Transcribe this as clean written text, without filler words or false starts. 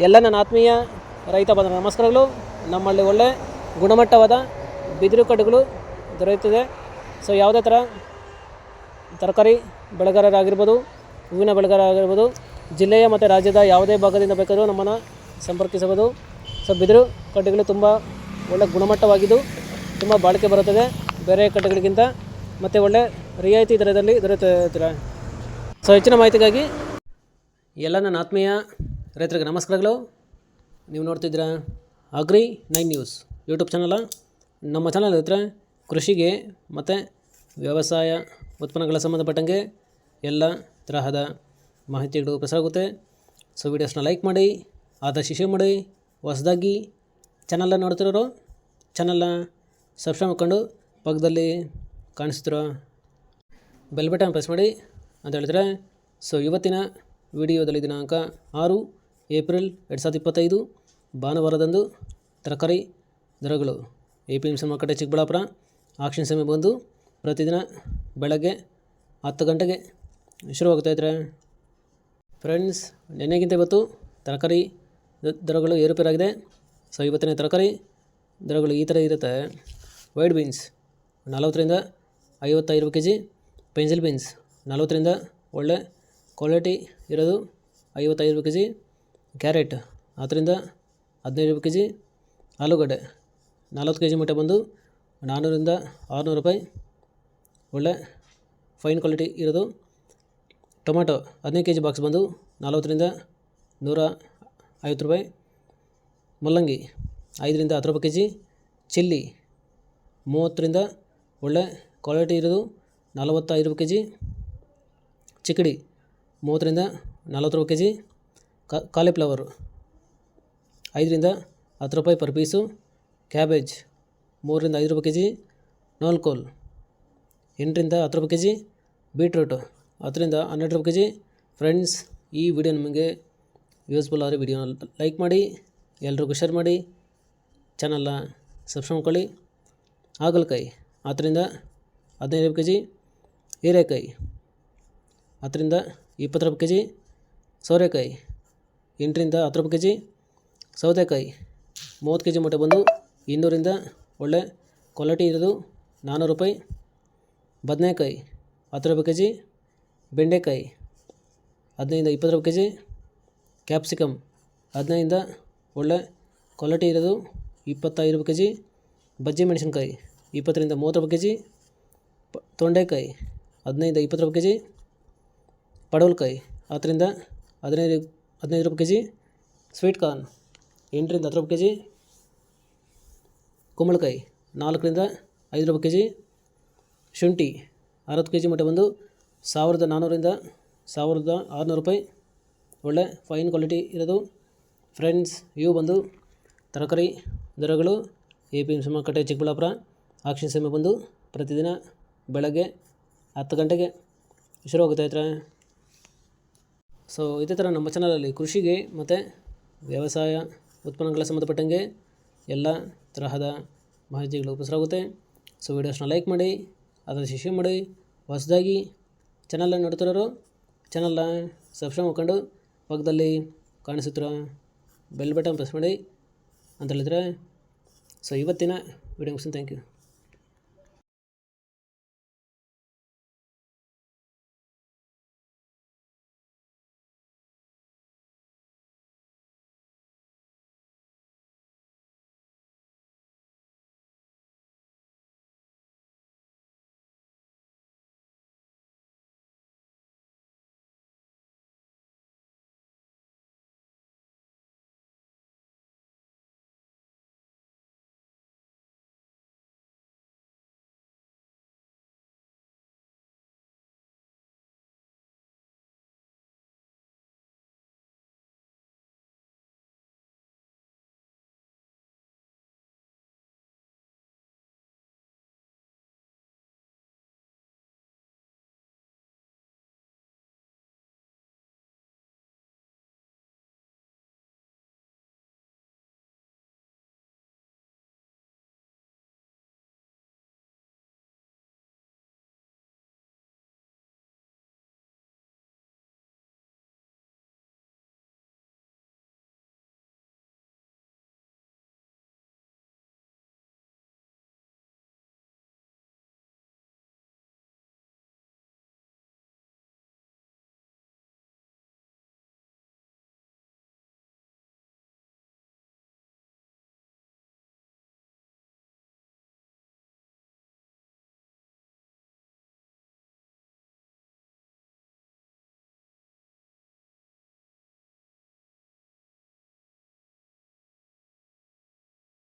ಎಲ್ಲ ನನ್ನ ಆತ್ಮೀಯ ರೈತ ಬಂಧುಗಳ ನಮಸ್ಕಾರಗಳು. ನಮ್ಮಲ್ಲಿ ಒಳ್ಳೆ ಗುಣಮಟ್ಟವಾದ ಬಿದಿರು ಕಡ್ಡಿಗಳು ದೊರೆಯುತ್ತದೆ. ಸೊ ಯಾವುದೇ ಥರ ತರಕಾರಿ ಬೆಳೆಗಾರರಾಗಿರ್ಬೋದು, ಹೂವಿನ ಬೆಳೆಗಾರರಾಗಿರ್ಬೋದು, ಜಿಲ್ಲೆಯ ಮತ್ತು ರಾಜ್ಯದ ಯಾವುದೇ ಭಾಗದಿಂದ ಬೇಕಾದರೂ ನಮ್ಮನ್ನು ಸಂಪರ್ಕಿಸಬಹುದು. ಸೊ ಬಿದಿರು ಕಡ್ಡಿಗಳು ತುಂಬ ಒಳ್ಳೆ ಗುಣಮಟ್ಟವಾಗಿದ್ದು ತುಂಬ ಬಾಳಿಕೆ ಬರುತ್ತದೆ ಬೇರೆ ಕಡ್ಡಿಗಳಿಗಿಂತ, ಮತ್ತು ಒಳ್ಳೆ ರಿಯಾಯಿತಿ ದರದಲ್ಲಿ ದೊರೆಯುತ್ತದೆ. ಸೊ ಹೆಚ್ಚಿನ ಮಾಹಿತಿಗಾಗಿ ಎಲ್ಲ ನನ್ನ ಆತ್ಮೀಯ ರೈತರಿಗೆ ನಮಸ್ಕಾರಗಳು. ನೀವು ನೋಡ್ತಿದ್ದೀರಾ Agri9 ನ್ಯೂಸ್ ಯೂಟ್ಯೂಬ್ ಚಾನಲ. ನಮ್ಮ ಚಾನಲ್ ಹತ್ರ ಕೃಷಿಗೆ ಮತ್ತು ವ್ಯವಸಾಯ ಉತ್ಪನ್ನಗಳ ಸಂಬಂಧಪಟ್ಟಂಗೆ ಎಲ್ಲ ತರಹದ ಮಾಹಿತಿಗಳು ಪ್ರಸಾರವಾಗುತ್ತೆ. ಸೊ ವೀಡಿಯೋಸ್ನ ಲೈಕ್ ಮಾಡಿ, ಆದಷ್ಟು ಶೇರ್ ಮಾಡಿ. ಹೊಸದಾಗಿ ಚಾನಲ್ನ ನೋಡ್ತಿರೋರು ಚಾನಲ್ನ ಸಬ್ಸ್ಕ್ರೈಬ್ ಮಾಡ್ಕೊಂಡು ಪಕ್ಕದಲ್ಲಿ ಕಾಣಿಸ್ತಿರೋ ಬೆಲ್ ಬಟನ್ ಪ್ರೆಸ್ ಮಾಡಿ ಅಂತ ಹೇಳಿದ್ರೆ, ಸೊ ಇವತ್ತಿನ ವಿಡಿಯೋದಲ್ಲಿ ದಿನಾಂಕ 6 ಏಪ್ರಿಲ್ 2025 ಭಾನುವಾರದಂದು ತರಕಾರಿ ದರಗಳು APMC ಮಾರುಕಟ್ಟೆ ಚಿಕ್ಕಬಳ್ಳಾಪುರ ಆಕ್ಷನ್ ಸಮಯ ಬಂದು ಪ್ರತಿದಿನ ಬೆಳಗ್ಗೆ 10 ಗಂಟೆಗೆ ಶುರುವಾಗ್ತಾಯಿದ್ರೆ ಫ್ರೆಂಡ್ಸ್, ನೆನ್ನೆಗಿಂತ ಇವತ್ತು ತರಕಾರಿ ದರಗಳು ಏರುಪೇರಾಗಿದೆ. ಸೊ ಇವತ್ತಿನ ತರಕಾರಿ ದರಗಳು ಈ ಥರ ಇರುತ್ತೆ. ವೈಟ್ ಬೀನ್ಸ್ 40ರಿಂದ 55 ರೂಪಾಯಿ kg, ಪೆನ್ಸಿಲ್ ಬೀನ್ಸ್ 40ರಿಂದ ಒಳ್ಳೆ ಕ್ವಾಲಿಟಿ ಇರೋದು 55 ರೂಪಾಯಿ kg, ಕ್ಯಾರೆಟ್ 10ರಿಂದ 15 ರೂಪಾಯಿ kg, ಆಲೂಗಡ್ಡೆ 40 kg ಮಟ್ಟ ಬಂದು 400ರಿಂದ 600 ರೂಪಾಯಿ ಒಳ್ಳೆ ಫೈನ್ ಕ್ವಾಲಿಟಿ ಇರೋದು. ಟೊಮೆಟೊ 15 kg ಬಾಕ್ಸ್ ಬಂದು 40ರಿಂದ 150 ರೂಪಾಯಿ, ಮುಲ್ಲಂಗಿ 5ರಿಂದ 10 ರೂಪಾಯಿ kg, ಚಿಲ್ಲಿ 30ರಿಂದ ಒಳ್ಳೆ ಕ್ವಾಲಿಟಿ ಇರೋದು 45 ರೂಪಾಯಿ kg, ಚಿಕ್ಕಡಿ 30ರಿಂದ 40 ರೂಪಾಯಿ kg, ಕಾಲಿಫ್ಲವರು 5ರಿಂದ 10 ರೂಪಾಯಿ ಪರ್ ಪೀಸು, ಕ್ಯಾಬೇಜ್ 3ರಿಂದ 5 ರೂಪಾಯಿ kg, ನೋಲ್ಕೋಲ್ 8ರಿಂದ 10 ರೂಪಾಯಿ kg, ಬೀಟ್ರೂಟು 10ರಿಂದ 12 ರೂಪಾಯಿ kg. ಫ್ರೆಂಡ್ಸ್, ಈ ವಿಡಿಯೋ ನಿಮಗೆ ಯೂಸ್ಫುಲ್ ಆದರೆ ವಿಡಿಯೋನ ಲೈಕ್ ಮಾಡಿ, ಎಲ್ರಿಗೂ ಶೇರ್ ಮಾಡಿ, ಚಾನಲ್ನ ಸಬ್ಸ್ಕ್ರೈಬ್ ಮಾಡ್ಕೊಳ್ಳಿ. ಹಾಗಲಕಾಯಿ 10ರಿಂದ 15 ರೂಪಾಯಿ kg, ಹೀರೆಕಾಯಿ 10ರಿಂದ 20 ರೂಪಾಯಿ kg, ಸೋರೆಕಾಯಿ 8ರಿಂದ 10 ರೂಪಾಯಿ kg, ಸೌತೆಕಾಯಿ 30 kg ಮಟ್ಟ ಬಂದು 200ರಿಂದ ಒಳ್ಳೆ ಕ್ವಾಲಿಟಿ ಇರೋದು 400 ರೂಪಾಯಿ, ಬದನೆಕಾಯಿ 10 ರೂಪಾಯಿ kg, ಬೆಂಡೆಕಾಯಿ 15ರಿಂದ 20 ರೂಪಾಯಿ kg, ಕ್ಯಾಪ್ಸಿಕಮ್ 15ರಿಂದ ಒಳ್ಳೆ ಕ್ವಾಲಿಟಿ ಇರೋದು 25 ರೂಪಾಯಿ kg, ಬಜ್ಜಿ ಮೆಣಸಿನ್ಕಾಯಿ 20ರಿಂದ 30 ರೂಪಾಯಿ kg, ತೊಂಡೆಕಾಯಿ 15ರಿಂದ 20 ರೂಪಾಯಿ kg, ಪಡವಲಕಾಯಿ 10ರಿಂದ 15 ರೂಪಾಯಿ kg, ಸ್ವೀಟ್ ಕಾರ್ನ್ 8ರಿಂದ 10 ರೂಪಾಯಿ kg, ಕುಂಬಳಕಾಯಿ 4ರಿಂದ 5 ರೂಪಾಯಿ kg, ಶುಂಠಿ 60 kg ಮಟ್ಟ ಬಂದು 1400ರಿಂದ 1600 ರೂಪಾಯಿ ಒಳ್ಳೆ ಫೈನ್ ಕ್ವಾಲಿಟಿ ಇರೋದು. ಫ್ರೆಂಡ್ಸ್, ಇವು ಬಂದು ತರಕಾರಿ ದರಗಳು APMC ಮಾರುಕಟ್ಟೆ ಚಿಕ್ಕಬಳ್ಳಾಪುರ ಆಕ್ಷನ್ ಸಮಯ ಬಂದು ಪ್ರತಿದಿನ ಬೆಳಗ್ಗೆ 10 ಗಂಟೆಗೆ ಶುರುವಾಗುತ್ತೈತ್ರೆ. ಸೊ ಇದೇ ಥರ ನಮ್ಮ ಚಾನಲಲ್ಲಿ ಕೃಷಿಗೆ ಮತ್ತು ವ್ಯವಸಾಯ ಉತ್ಪನ್ನಗಳ ಸಂಬಂಧಪಟ್ಟಂಗೆ ಎಲ್ಲ ತರಹದ ಮಾಹಿತಿಗಳು ಪ್ರಸಾರವಾಗುತ್ತೆ. ಸೊ ವೀಡಿಯೋಸ್ನ ಲೈಕ್ ಮಾಡಿ, ಆದಷ್ಟು ಶೇರ್ ಮಾಡಿ. ಹೊಸದಾಗಿ ಚಾನಲ್ನ ನೋಡ್ತಿರೋರು ಚಾನಲ್ನ ಸಬ್ಸ್ಕ್ರೈಬ್ ಮಾಡ್ಕೊಂಡು ಪಕ್ಕದಲ್ಲಿ ಕಾಣಿಸುತ್ತಿರೋ ಬೆಲ್ ಬಟನ್ ಪ್ರೆಸ್ ಮಾಡಿ ಅಂತ ಹೇಳಿದ್ರೆ, ಸೊ ಇವತ್ತಿನ ವಿಡಿಯೋ ಮುಗಿಸ್ತೀನಿ. Thank you.